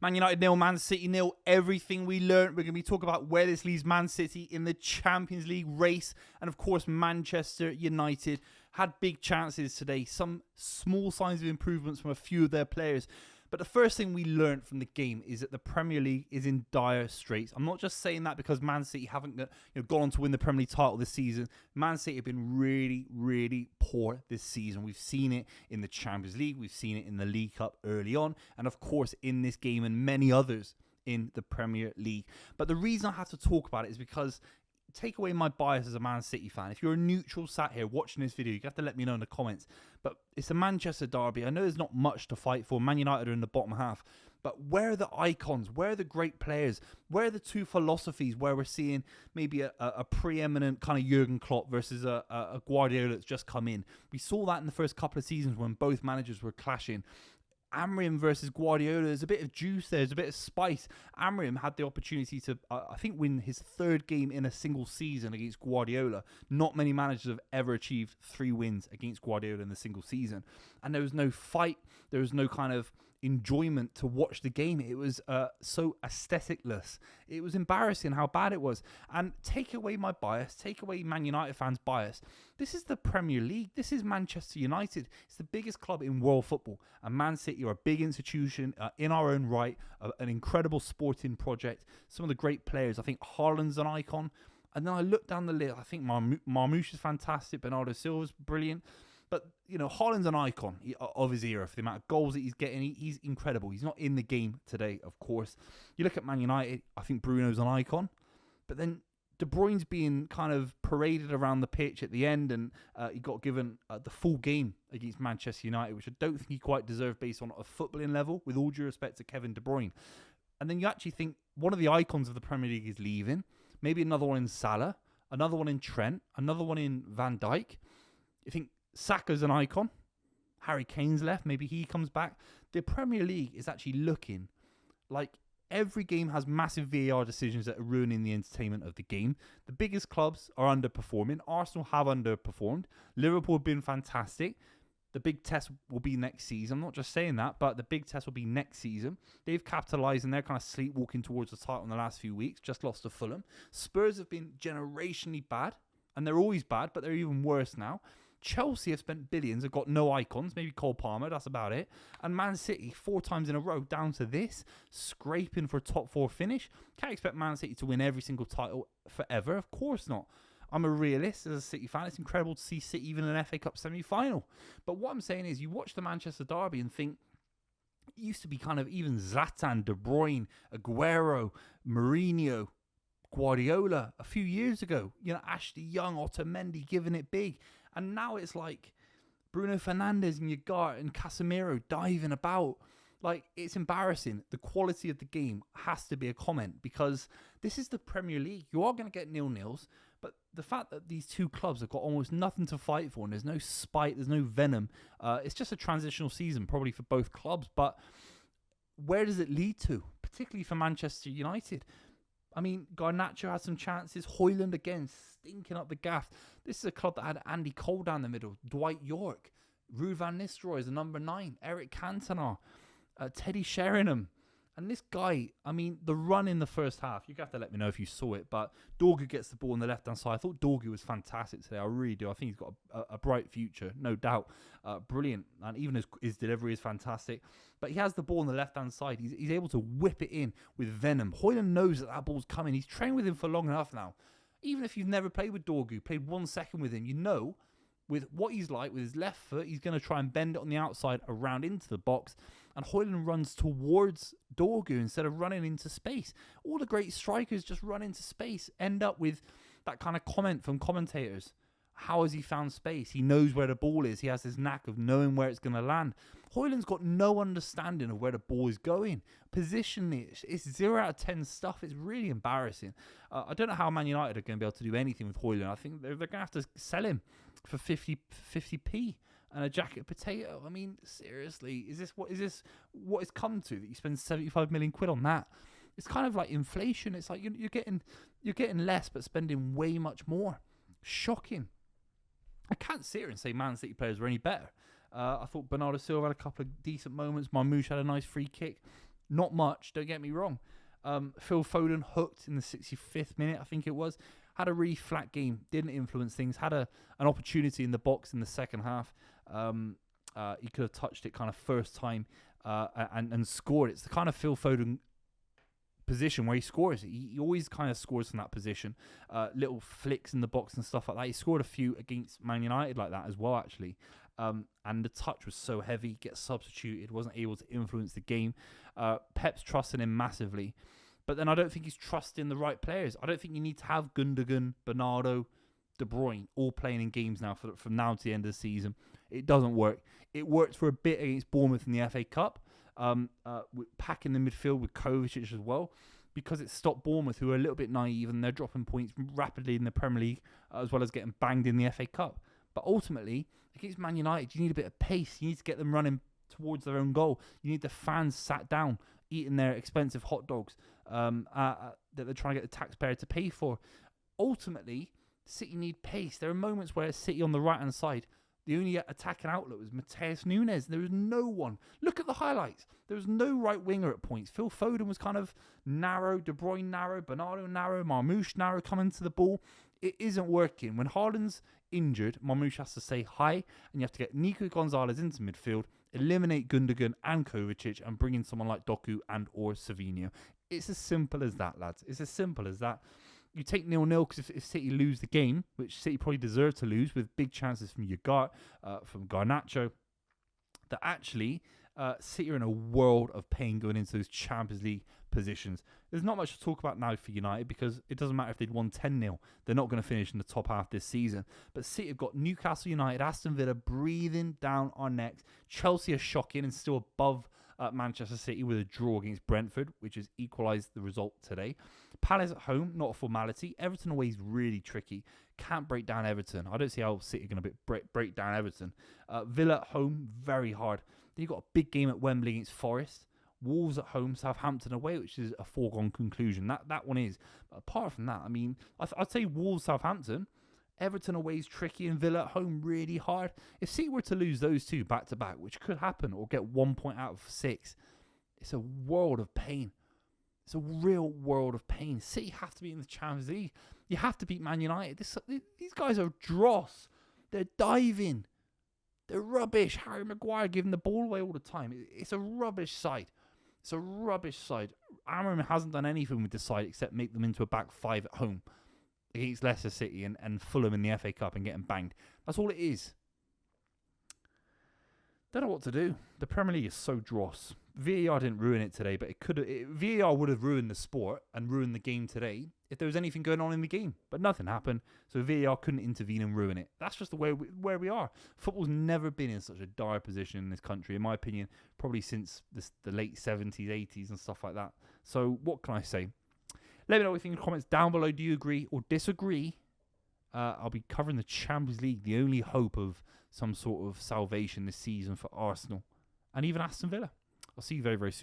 Man United 0, Man City 0. Everything we learned. We're going to be talking about where this leaves Man City in the Champions League race. And of course, Manchester United had big chances today. Some small signs of improvements from a few of their players. But the first thing we learned from the game is that the Premier League is in dire straits. I'm not just saying that because Man City haven't gone on to win the Premier League title this season. Man City have been really, really poor this season. We've seen it in the Champions League. We've seen it in the League Cup early on. And of course, in this game and many others in the Premier League. But the reason I have to talk about it is because take away my bias as a Man City fan. If you're a neutral sat here watching this video, you have to let me know in the comments. But it's a Manchester derby. I know there's not much to fight for. Man United are in the bottom half. But where are the icons? Where are the great players? Where are the two philosophies where we're seeing maybe a preeminent kind of Jurgen Klopp versus a Guardiola that's just come in? We saw that in the first couple of seasons when both managers were clashing. Amorim versus Guardiola, there's a bit of juice there, there's a bit of spice. Amorim had the opportunity to, I think, win his third game in a single season against Guardiola. Not many managers have ever achieved 3 wins against Guardiola in a single season. And there was no fight, there was no kind of enjoyment to watch the game. It was so aestheticless. It was embarrassing how bad it was. And take away my bias, take away Man United fans' bias. This is the Premier League. This is Manchester United. It's the biggest club in world football. And Man City are a big institution in our own right, an incredible sporting project. Some of the great players. I think Haaland's an icon. And then I look down the list. I think Marmoush is fantastic. Bernardo Silva's brilliant. But, you know, Haaland's an icon of his era for the amount of goals that he's getting. He's incredible. He's not in the game today, of course. You look at Man United, I think Bruno's an icon. But then De Bruyne's being kind of paraded around the pitch at the end, and he got given the full game against Manchester United, which I don't think he quite deserved based on a footballing level, with all due respect to Kevin De Bruyne. And then you actually think one of the icons of the Premier League is leaving. Maybe another one in Salah, another one in Trent, another one in Van Dijk. You think Saka's an icon. Harry Kane's left. Maybe he comes back. The Premier League is actually looking like every game has massive VAR decisions that are ruining the entertainment of the game. The biggest clubs are underperforming. Arsenal have underperformed. Liverpool have been fantastic. The big test will be next season. I'm not just saying that, but the big test will be next season. They've capitalised and they're kind of sleepwalking towards the title in the last few weeks. Just lost to Fulham. Spurs have been generationally bad, and they're always bad, but they're even worse now. Chelsea have spent billions, have got no icons, maybe Cole Palmer, that's about it. And Man City, 4 times in a row, down to this, scraping for a top 4 finish. Can't expect Man City to win every single title forever, of course not. I'm a realist as a City fan. It's incredible to see City even in an FA Cup semi-final. But what I'm saying is, you watch the Manchester derby and think, it used to be kind of even Zlatan, De Bruyne, Aguero, Mourinho, Guardiola a few years ago. You know, Ashley Young, Otamendi giving it big. And now it's like Bruno Fernandes and Ugarte and Casemiro diving about. Like, it's embarrassing. The quality of the game has to be a comment because this is the Premier League. You are going to get 0-0s, but the fact that these two clubs have got almost nothing to fight for and there's no spite, there's no venom, it's just a transitional season probably for both clubs. But where does it lead to, particularly for Manchester United? I mean, Garnacho had some chances. Højlund again, stinking up the gaff. This is a club that had Andy Cole down the middle, Dwight York, Ruud van Nistelrooy is the number 9, Eric Cantona, Teddy Sheringham. And this guy, I mean, the run in the first half, you have to let me know if you saw it, but Dorgu gets the ball on the left-hand side. I thought Dorgu was fantastic today. I really do. I think he's got a bright future, no doubt. Brilliant. And even his delivery is fantastic. But he has the ball on the left-hand side. He's able to whip it in with venom. Højlund knows that ball's coming. He's trained with him for long enough now. Even if you've never played with Dorgu, played 1 second with him, you know with what he's like, with his left foot, he's going to try and bend it on the outside around into the box. And Højlund runs towards Dorgu instead of running into space. All the great strikers just run into space, end up with that kind of comment from commentators. How has he found space? He knows where the ball is. He has this knack of knowing where it's going to land. Højlund's got no understanding of where the ball is going. Positionally, it's 0 out of 10 stuff. It's really embarrassing. I don't know how Man United are going to be able to do anything with Højlund. I think they're going to have to sell him for 50p and a jacket of potato. I mean, seriously, is this what it's come to, that you spend 75 million quid on that? It's kind of like inflation. It's like you're getting less but spending way much more. Shocking. I can't sit here and say Man City players were any better. I thought Bernardo Silva had a couple of decent moments. Marmoush had a nice free kick. Not much, don't get me wrong. Phil Foden hooked in the 65th minute, I think it was. Had a really flat game, didn't influence things. Had an opportunity in the box in the second half. He could have touched it kind of first time and scored. It's the kind of Phil Foden position where he scores. He always kind of scores from that position. Little flicks in the box and stuff like that. He scored a few against Man United like that as well, actually. And the touch was so heavy, gets substituted, wasn't able to influence the game. Pep's trusting him massively. But then I don't think he's trusting the right players. I don't think you need to have Gundogan, Bernardo, De Bruyne all playing in games now from now to the end of the season. It doesn't work. It worked for a bit against Bournemouth in the FA Cup. Packing the midfield with Kovacic as well, because it stopped Bournemouth, who are a little bit naive and they're dropping points rapidly in the Premier League, as well as getting banged in the FA Cup. But ultimately, against Man United, you need a bit of pace. You need to get them running towards their own goal. You need the fans sat down, eating their expensive hot dogs that they're trying to get the taxpayer to pay for. Ultimately, City need pace. There are moments where City on the right-hand side, the only attacking outlet was Mateus Nunes. There was no one. Look at the highlights. There was no right winger at points. Phil Foden was kind of narrow, De Bruyne narrow, Bernardo narrow, Marmoush narrow coming to the ball. It isn't working. When Haaland's injured, Marmoush has to say hi, and you have to get Nico Gonzalez into midfield, eliminate Gundogan and Kovacic, and bring in someone like Doku and or Savinho. It's as simple as that, lads. It's as simple as that. You take 0-0 because if City lose the game, which City probably deserve to lose with big chances from from Garnacho, that actually City are in a world of pain going into those Champions League positions. There's not much to talk about now for United because it doesn't matter if they'd won 10-0. They're not going to finish in the top half this season. But City have got Newcastle United, Aston Villa breathing down our necks. Chelsea are shocking and still above Manchester City with a draw against Brentford, which has equalised the result today. Palace at home, not a formality. Everton away is really tricky. Can't break down Everton. I don't see how City are going to break down Everton. Villa at home, very hard. Then you've got a big game at Wembley against Forest. Wolves at home, Southampton away, which is a foregone conclusion. That one is. But apart from that, I mean, I'd say Wolves, Southampton. Everton away is tricky and Villa at home really hard. If City were to lose those two back to back, which could happen, or get 1 point out of 6, it's a world of pain. It's a real world of pain. City have to be in the Champions League. You have to beat Man United. These guys are dross. They're diving. They're rubbish. Harry Maguire giving the ball away all the time. It's a rubbish side. It's a rubbish side. Amorim hasn't done anything with the side except make them into a back five at home against Leicester City and Fulham in the FA Cup and getting banged. That's all it is. Don't know what to do. The Premier League is so dross. VAR didn't ruin it today, but VAR would have ruined the sport and ruined the game today if there was anything going on in the game. But nothing happened, so VAR couldn't intervene and ruin it. That's just the way where we are. Football's never been in such a dire position in this country, in my opinion, probably since the late 70s, 80s and stuff like that. So what can I say? Let me know what you think in the comments down below. Do you agree or disagree? I'll be covering the Champions League, the only hope of some sort of salvation this season for Arsenal and even Aston Villa. I'll see you very, very soon.